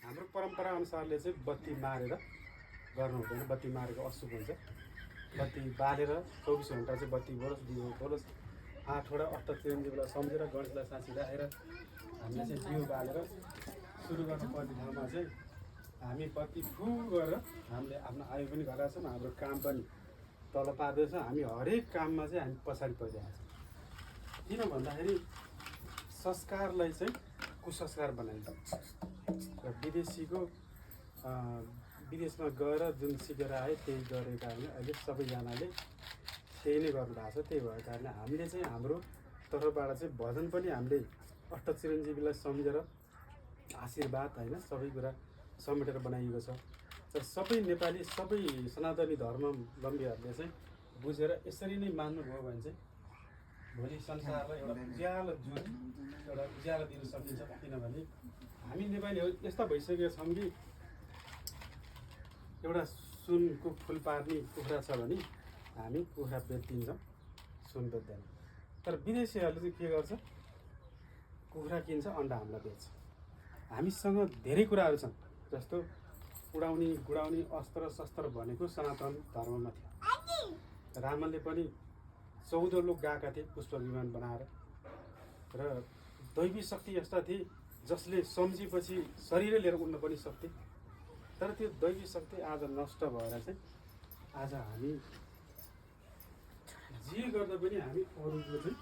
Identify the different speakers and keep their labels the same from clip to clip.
Speaker 1: हाम्रो परम्परा अनुसारले चाहिँ बत्ती मारेर गर्नु हुँदैन। बत्ती मारेको अशुभ हुन्छ। बत्ती बालेर 24 घण्टा चाहिँ बत्ती बोलोस् दियो बोलोस्। 8वटा अष्टचिरञ्जीवलाई सम्झेर गणेशलाई साँची राखेर हामीले चाहिँ दियो बालेर सुरु गर्नुपर्ने ठाउँमा चाहिँ हामी बत्ती फु गरेर हामीले आफ्नो आयु पनि घटाएको छौँ, हाम्रो काम पनि तल पार्दैछौँ। हामी हरेक काममा चाहिँ हामी पछाडि परिरहेको छौँ। किन भन्दाखेरि संस्कारलाई चाहिँ कुसंस्कार बनाइन्छ र विदेशमा गएर जुन सिकेर आए त्यही गरेको कारणले अहिले सबैजनाले त्यही नै गर्नु भएको छ। त्यही भएको कारणले हामीले चाहिँ हाम्रो तर्फबाट चाहिँ भजन पनि हामीले अष्टचिरञ्जीवीलाई सम्झेर आशीर्वाद होइन सबै कुरा समेटेर बनाइएको छ। र सबै नेपाली सबै सनातनी धर्मावलम्बीहरूले चाहिँ बुझेर यसरी नै मान्नुभयो भने चाहिँ भोलि संसारलाई एउटा उज्यालो जुन एउटा उज्यालो दिन सकिन्छ। किनभने हामी नेपालीहरू यस्ता भइसकेका छौँ कि एउटा सुनको फुल पार्ने कुखुरा छ भने हामी कुखुरा बेचिदिन्छौँ, सुन बेच्दैन। तर विदेशीहरूले चाहिँ के गर्छ, कुखुरा किन्छ, अन्डा हामीलाई बेच्छ। हामीसँग धेरै कुराहरू छन्, जस्तो उडाउने गुडाउने अस्त्र शस्त्र भनेको सनातन धर्ममा थियो। रामले पनि 14 लोक गएका थिए पुष्प विमान बनाएर। र दैवी शक्ति यस्ता थिए जसले सम्झेपछि शरीरै लिएर उड्न पनि सक्थे। तर त्यो दैवी शक्ति आज नष्ट भएर चाहिँ आज हामी जे गर्दा पनि हामी अरूको चाहिँ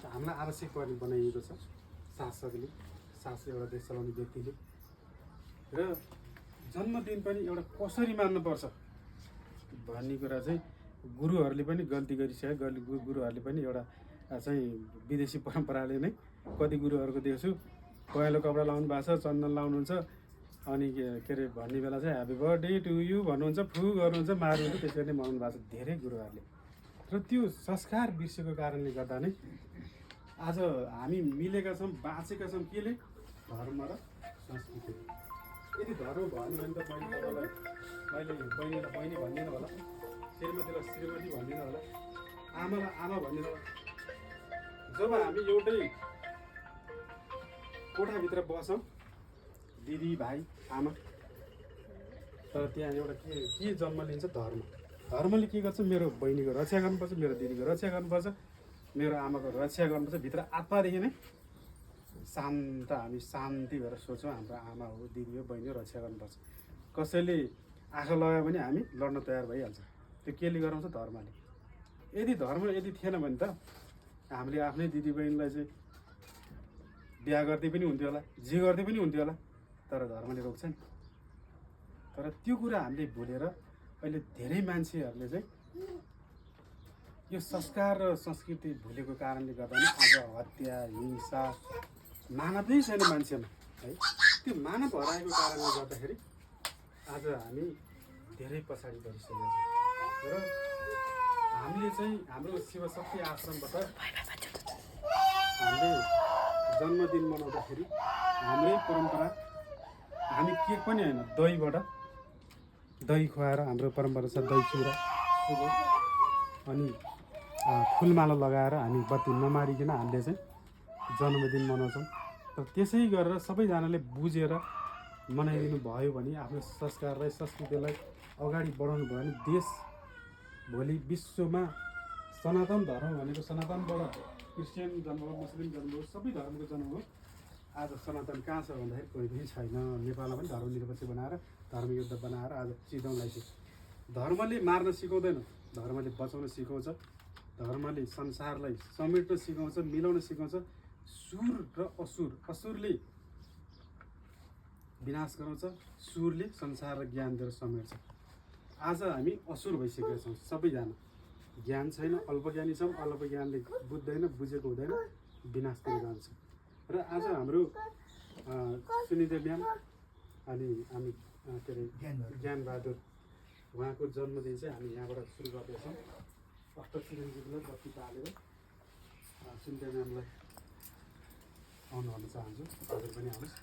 Speaker 1: हामीलाई आवश्यक पर्ने बनाइएको छ शासकले, एउटा देश चलाउने व्यक्तिले। र जन्मदिन पनि एउटा कसरी मान्नुपर्छ भन्ने कुरा चाहिँ गुरुहरूले पनि गल्ती गरिसक्यो। गुरुहरूले पनि एउटा चाहिँ विदेशी परम्पराले नै कति गुरुहरूको देख्छु पहेँलो कपडा लाउनु भएको छ, चन्दन लाउनुहुन्छ, अनि के अरे भन्ने बेला चाहिँ ह्याप्पी बर्थडे टु यु भन्नुहुन्छ, फु गर्नुहुन्छ, मार्नुहुन्छ, त्यसरी नै मनाउनु भएको छ धेरै गुरुहरूले। र त्यो संस्कार बिर्सेको कारणले गर्दा नै आज हामी मिलेका छौँ, बाँचेका छौँ। केले? धर्म र संस्कृति। यदि धर्म भन्यो भने त मैले बहिनीलाई बहिनी भन्दिनँ होला, श्रीमतीलाई श्रीमती भन्दिनँ होला, आमालाई आमा भन्दिनँ होला। जब हामी एउटै कोठाभित्र बस्छौँ, दिदी भाइ आमा, तर त्यहाँ एउटा के जन्म लिन्छ? धर्म। धर्मले के गर्छ? मेरो बहिनीको रक्षा गर्नुपर्छ, मेरो दिदीको रक्षा गर्नुपर्छ, मेरो आमाको रक्षा गर्नुपर्छ। भित्र आत्मादेखि नै शान्त हामी शान्ति भएर सोच्छौँ हाम्रो आमा हो, दिदी हो, बहिनी हो, रक्षा गर्नुपर्छ। कसैले आँखा लगायो भने हामी लड्न तयार भइहाल्छ। त्यो केले गराउँछ? धर्मले। यदि धर्म थिएन भने त हामीले आफ्नै दिदी बहिनीलाई चाहिँ बिहा गर्दै पनि हुन्थ्यो होला, जे गर्दै पनि हुन्थ्यो होला, तर धर्मले रोक्छ नि। तर त्यो कुरा हामीले भुलेर अहिले धेरै मान्छेहरूले चाहिँ यो संस्कार र संस्कृति भुलेको कारणले गर्दा नै आज हत्या, हिंसा, मानवै छैन मान्छेमा है। त्यो मानव हराएको कारणले गर्दाखेरि आज हामी धेरै पछाडि परिसकेका छौँ। र हामीले चाहिँ हाम्रो शिवशक्ति आश्रमबाट हामीले जन्मदिन मनाउँदाखेरि हाम्रै परम्परा, हामी केक पनि होइन, दही खुवाएर हाम्रो परम्परा छ, दही चिउरा अनि फुलमाला लगाएर हामी बत्ती नमारिकन हामीले चाहिँ जन्मदिन मनाउँछौँ। र त्यसै गरेर सबैजनाले बुझेर मनाइदिनु भयो भने आफ्नो संस्कारलाई संस्कृतिलाई अगाडि बढाउनु भयो भने देश भोलि विश्वमा सनातन धर्म भनेको सनातनबाट क्रिस्चियन जन्म हो, मुस्लिम जन्म हो, सबै धर्मको जन्म हो। आज सनातन कहाँ छ भन्दाखेरि कोही पनि छैन। नेपालमा पनि धर्मनिरपेक्ष बनाएर धर्मयुद्ध बनाएर आज चिदाउनलाई चाहिँ धर्मले मार्न सिकाउँदैन, धर्मले बचाउन सिकाउँछ। धर्मले संसारलाई समेट्न सिकाउँछ, मिलाउन सिकाउँछ। सुर र असुर, असुरले विनाश गराउँछ, सुरले संसार र ज्ञान दिएर समेट्छ। आज हामी असुर भइसकेका छौँ सबैजना। ज्ञान छैन, अल्पज्ञानी छौँ, अल्पज्ञानले बुझ्दैन, बुझेको हुँदैन, विनाशतिर जान्छ। र आज हाम्रो सुनिदेव म्याम अनि हामी के अरे ज्ञानबहादुर उहाँको जन्मदिन चाहिँ हामी यहाँबाट सुरु गर्दैछौँ। अष्टचिरञ्जीवीलाई बत्ती बालेर सुनिदेव म्यामलाई आउनु भन्न चाहन्छु। हजुर पनि आउनुहोस्।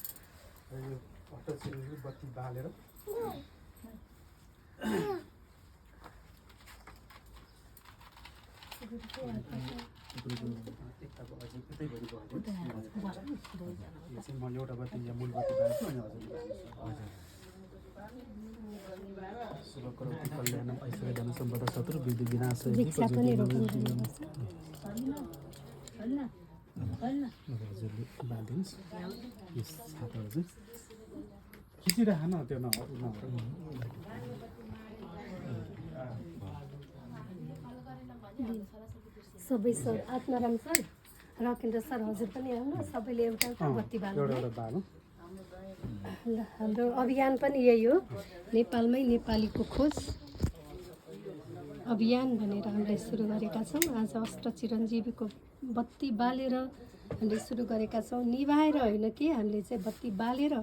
Speaker 1: र यो अष्टचिरञ्जीवी बत्ती बालेर एकताको अझै यतैभरि भयो यो चाहिँ म एउटा बत्ती यहाँ मूल बत्ती बाल्छु अनि हजुरले बाल्नु शुभकरोति कल्याणम ऐश्वर्यधन सम्पदा शत्रु विधि विनाश हजुरले बालिदिनुहोस् यस छाताहरू चाहिँ खिचिराख न त्यो
Speaker 2: सबै सर आत्माराम सर रकेन्द्र सर हजुर पनि आउनु सबैले एउटा एउटा बत्ती बाल्नु ल हाम्रो अभियान पनि यही हो नेपालमै नेपालीको खोज अभियान भनेर हामीले सुरु गरेका छौँ आज अष्ट चिरञ्जीवीको बत्ती बालेर हामीले सुरु गरेका छौँ निभाएर होइन कि हामीले चाहिँ बत्ती बालेर